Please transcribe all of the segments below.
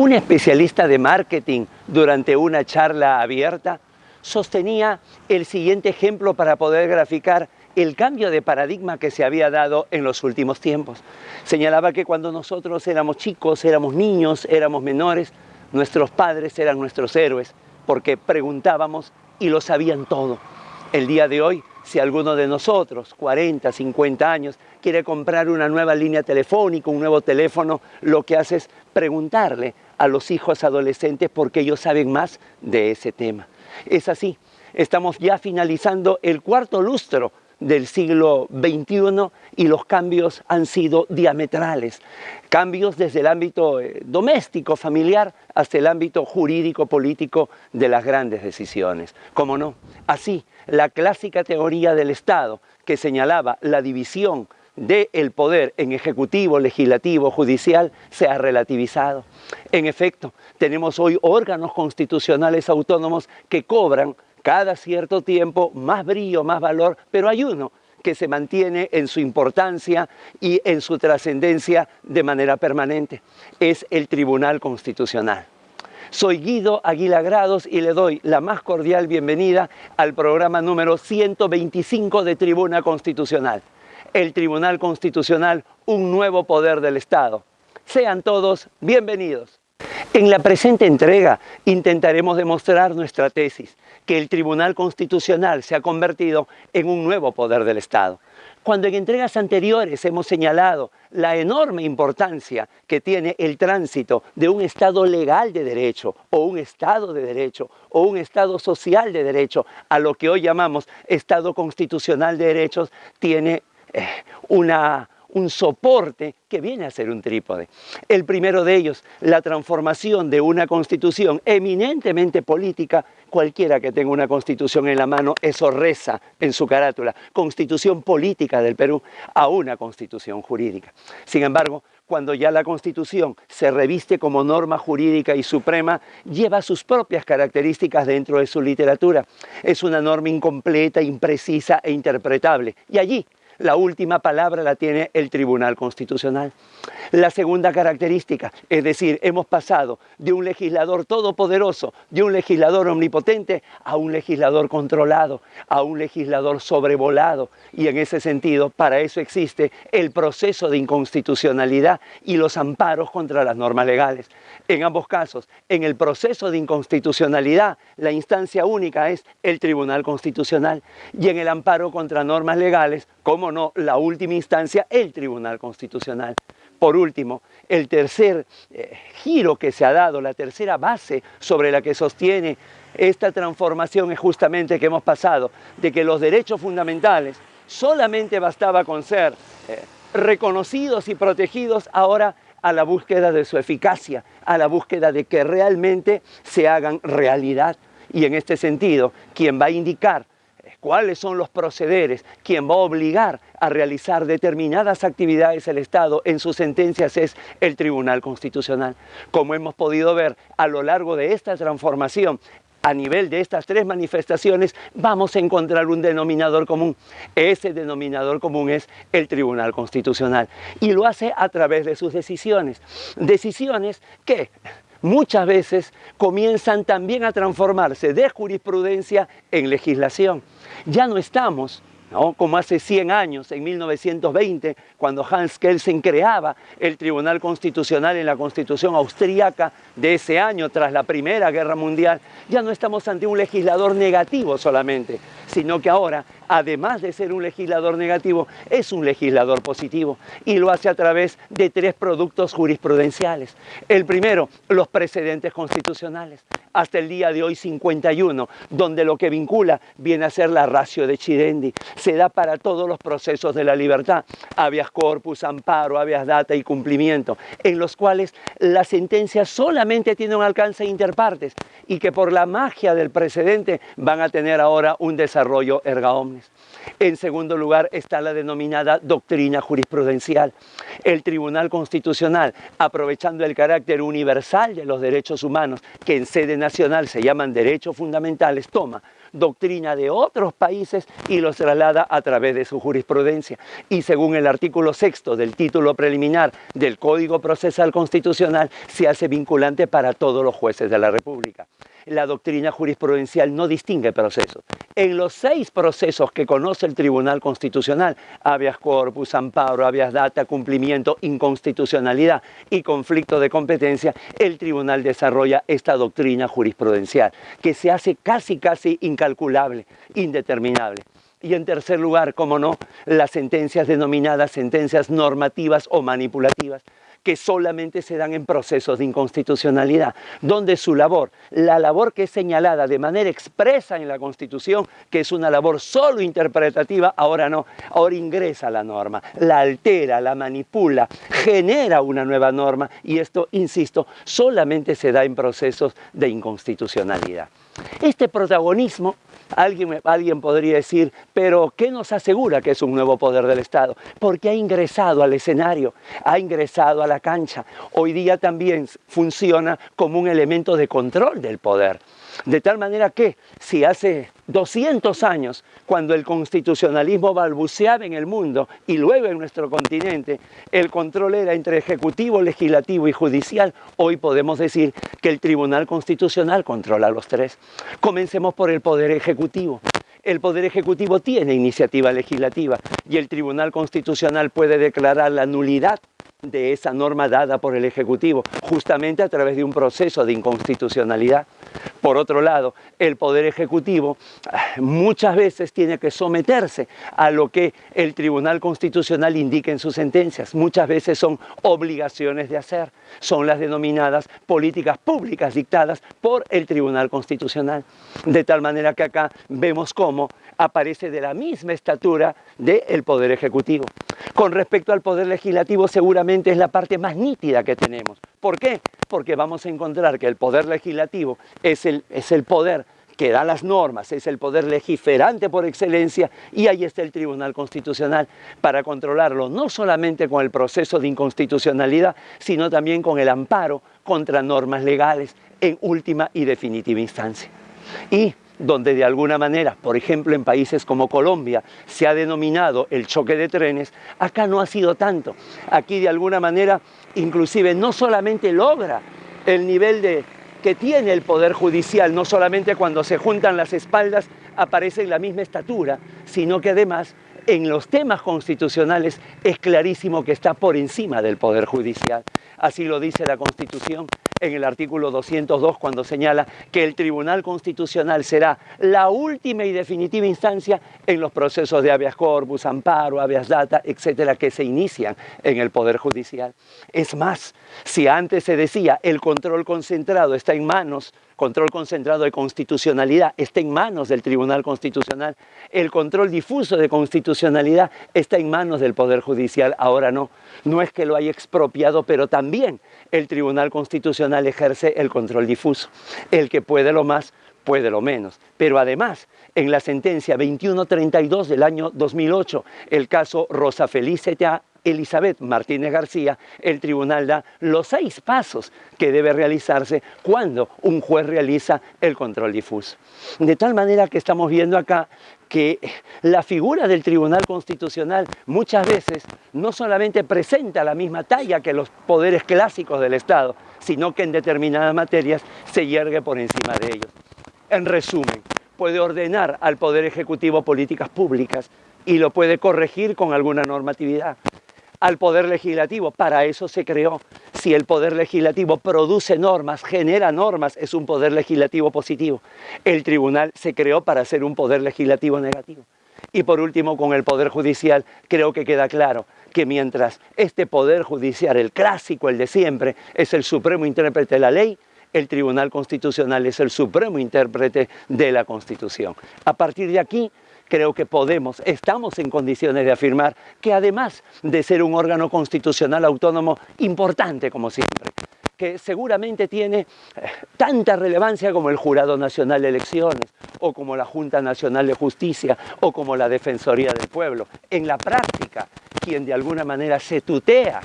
Un especialista de marketing, durante una charla abierta, sostenía el siguiente ejemplo para poder graficar el cambio de paradigma que se había dado en los últimos tiempos. Señalaba que cuando nosotros éramos chicos, éramos niños, éramos menores, nuestros padres eran nuestros héroes, porque preguntábamos y lo sabían todo. El día de hoy, si alguno de nosotros, 40, 50 años, quiere comprar una nueva línea telefónica, un nuevo teléfono, lo que hace es preguntarle a los hijos adolescentes porque ellos saben más de ese tema. Es así, estamos ya finalizando el cuarto lustro del siglo XXI y los cambios han sido diametrales. Cambios desde el ámbito doméstico, familiar, hasta el ámbito jurídico-político de las grandes decisiones. ¿Cómo no? Así, la clásica teoría del Estado que señalaba la división del poder en ejecutivo, legislativo, judicial, se ha relativizado. En efecto, tenemos hoy órganos constitucionales autónomos que cobran cada cierto tiempo más brillo, más valor, pero hay uno que se mantiene en su importancia y en su trascendencia de manera permanente. Es el Tribunal Constitucional. Soy Guido Aguila Grados y le doy la más cordial bienvenida al programa número 125 de Tribuna Constitucional. El Tribunal Constitucional, un nuevo poder del Estado. Sean todos bienvenidos. En la presente entrega intentaremos demostrar nuestra tesis, que el Tribunal Constitucional se ha convertido en un nuevo poder del Estado. Cuando en entregas anteriores hemos señalado la enorme importancia que tiene el tránsito de un Estado legal de derecho, o un Estado de derecho, o un Estado social de derecho, a lo que hoy llamamos Estado constitucional de derechos, tiene un soporte que viene a ser un trípode. El primero de ellos, la transformación de una constitución eminentemente política. Cualquiera que tenga una constitución en la mano, eso reza en su carátula, constitución política del Perú, a una constitución jurídica. Sin embargo, cuando ya la Constitución se reviste como norma jurídica y suprema, lleva sus propias características dentro de su literatura. Es una norma incompleta, imprecisa e interpretable. Y allí, la última palabra la tiene el Tribunal Constitucional. La segunda característica, es decir, hemos pasado de un legislador todopoderoso, de un legislador omnipotente, a un legislador controlado, a un legislador sobrevolado. Y en ese sentido, para eso existe el proceso de inconstitucionalidad y los amparos contra las normas legales. En ambos casos, en el proceso de inconstitucionalidad, la instancia única es el Tribunal Constitucional. Y en el amparo contra normas legales, cómo no, la última instancia, el Tribunal Constitucional. Por último, el tercer giro que se ha dado, la tercera base sobre la que sostiene esta transformación es justamente que hemos pasado de que los derechos fundamentales solamente bastaba con ser reconocidos y protegidos, ahora a la búsqueda de su eficacia, a la búsqueda de que realmente se hagan realidad. Y en este sentido, quien va a indicar cuáles son los procederes, quien va a obligar a realizar determinadas actividades el Estado en sus sentencias es el Tribunal Constitucional. Como hemos podido ver a lo largo de esta transformación, a nivel de estas tres manifestaciones, vamos a encontrar un denominador común. Ese denominador común es el Tribunal Constitucional. Y lo hace a través de sus decisiones. Decisiones que muchas veces comienzan también a transformarse de jurisprudencia en legislación. Ya no estamos, ¿no?, como hace 100 años, en 1920, cuando Hans Kelsen creaba el Tribunal Constitucional en la Constitución austríaca de ese año, tras la Primera Guerra Mundial. Ya no estamos ante un legislador negativo solamente, sino que ahora, además de ser un legislador negativo, es un legislador positivo, y lo hace a través de tres productos jurisprudenciales. El primero, los precedentes constitucionales, hasta el día de hoy 51, donde lo que vincula viene a ser la ratio de Chidendi. Se da para todos los procesos de la libertad, habeas corpus, amparo, habeas data y cumplimiento, en los cuales la sentencia solamente tiene un alcance inter partes y que por la magia del precedente van a tener ahora un desarrollo erga omnes. En segundo lugar está la denominada doctrina jurisprudencial. El Tribunal Constitucional, aprovechando el carácter universal de los derechos humanos, que en sede nacional se llaman derechos fundamentales, toma doctrina de otros países y los traslada a través de su jurisprudencia. Y según el artículo 6º del título preliminar del Código Procesal Constitucional, se hace vinculante para todos los jueces de la República. La doctrina jurisprudencial no distingue procesos. En los 6 procesos que conoce el Tribunal Constitucional, habeas corpus, amparo, habeas data, cumplimiento, inconstitucionalidad y conflicto de competencia, el Tribunal desarrolla esta doctrina jurisprudencial, que se hace casi incalculable, indeterminable. Y en tercer lugar, como no, las sentencias denominadas sentencias normativas o manipulativas, que solamente se dan en procesos de inconstitucionalidad, donde su labor, la labor que es señalada de manera expresa en la Constitución, que es una labor solo interpretativa, ahora no, ahora ingresa la norma, la altera, la manipula, genera una nueva norma, y esto, insisto, solamente se da en procesos de inconstitucionalidad. Este protagonismo, alguien podría decir, pero ¿qué nos asegura que es un nuevo poder del Estado? Porque ha ingresado al escenario, ha ingresado a la cancha. Hoy día también funciona como un elemento de control del poder. De tal manera que si hace 200 años, cuando el constitucionalismo balbuceaba en el mundo y luego en nuestro continente, el control era entre ejecutivo, legislativo y judicial, hoy podemos decir que el Tribunal Constitucional controla los 3. Comencemos por el Poder Ejecutivo. El Poder Ejecutivo tiene iniciativa legislativa y el Tribunal Constitucional puede declarar la nulidad de esa norma dada por el Ejecutivo, justamente a través de un proceso de inconstitucionalidad. Por otro lado, el Poder Ejecutivo muchas veces tiene que someterse a lo que el Tribunal Constitucional indica en sus sentencias. Muchas veces son obligaciones de hacer, son las denominadas políticas públicas dictadas por el Tribunal Constitucional. De tal manera que acá vemos cómo aparece de la misma estatura del Poder Ejecutivo. Con respecto al Poder Legislativo, seguramente es la parte más nítida que tenemos. ¿Por qué? Porque vamos a encontrar que el Poder Legislativo es el poder que da las normas, es el poder legiferante por excelencia, y ahí está el Tribunal Constitucional para controlarlo, no solamente con el proceso de inconstitucionalidad, sino también con el amparo contra normas legales en última y definitiva instancia. Y donde de alguna manera, por ejemplo en países como Colombia, se ha denominado el choque de trenes, acá no ha sido tanto. Aquí de alguna manera inclusive no solamente logra el nivel que tiene el Poder Judicial, no solamente cuando se juntan las espaldas aparece en la misma estatura, sino que además en los temas constitucionales es clarísimo que está por encima del Poder Judicial. Así lo dice la Constitución en el artículo 202, cuando señala que el Tribunal Constitucional será la última y definitiva instancia en los procesos de habeas corpus, amparo, habeas data, etcétera, que se inician en el Poder Judicial. Es más, si antes se decía el control concentrado está en manos, control concentrado de constitucionalidad está en manos del Tribunal Constitucional, el control difuso de constitucionalidad está en manos del Poder Judicial, ahora no. No es que lo haya expropiado, pero también el Tribunal Constitucional ejerce el control difuso. El que puede lo más, puede lo menos. Pero además, en la sentencia 2132 del año 2008, el caso Rosa Felice Elizabeth Martínez García, el tribunal da los 6 pasos que debe realizarse cuando un juez realiza el control difuso. De tal manera que estamos viendo acá que la figura del Tribunal Constitucional muchas veces no solamente presenta la misma talla que los poderes clásicos del Estado, sino que en determinadas materias se yergue por encima de ellos. En resumen, puede ordenar al Poder Ejecutivo políticas públicas y lo puede corregir con alguna normatividad. Al Poder Legislativo, para eso se creó. Si el Poder Legislativo produce normas, genera normas, es un Poder Legislativo positivo. El Tribunal se creó para ser un Poder Legislativo negativo. Y por último, con el Poder Judicial, creo que queda claro que mientras este Poder Judicial, el clásico, el de siempre, es el supremo intérprete de la ley, el Tribunal Constitucional es el supremo intérprete de la Constitución. A partir de aquí, creo que estamos en condiciones de afirmar que además de ser un órgano constitucional autónomo importante como siempre, que seguramente tiene tanta relevancia como el Jurado Nacional de Elecciones, o como la Junta Nacional de Justicia, o como la Defensoría del Pueblo. En la práctica, quien de alguna manera se tutea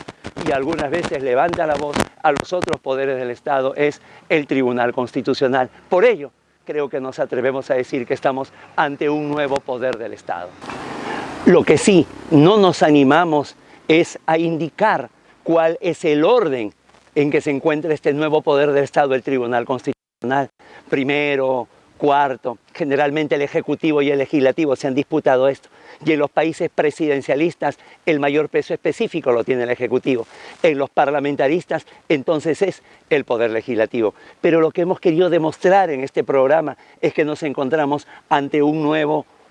y algunas veces levanta la voz a los otros poderes del Estado es el Tribunal Constitucional. Por ello, creo que nos atrevemos a decir que estamos ante un nuevo poder del Estado. Lo que sí no nos animamos es a indicar cuál es el orden en que se encuentra este nuevo poder del Estado, el Tribunal Constitucional. Primero, cuarto, generalmente el Ejecutivo y el Legislativo se han disputado esto. Y en los países presidencialistas el mayor peso específico lo tiene el Ejecutivo. En los parlamentaristas entonces es el Poder Legislativo. Pero lo que hemos querido demostrar en este programa es que nos encontramos ante un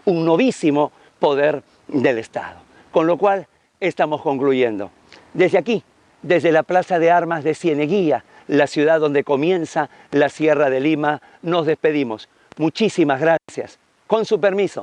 novísimo poder del Estado. Con lo cual estamos concluyendo. Desde aquí, desde la Plaza de Armas de Cieneguilla, la ciudad donde comienza la Sierra de Lima, nos despedimos. Muchísimas gracias. Con su permiso.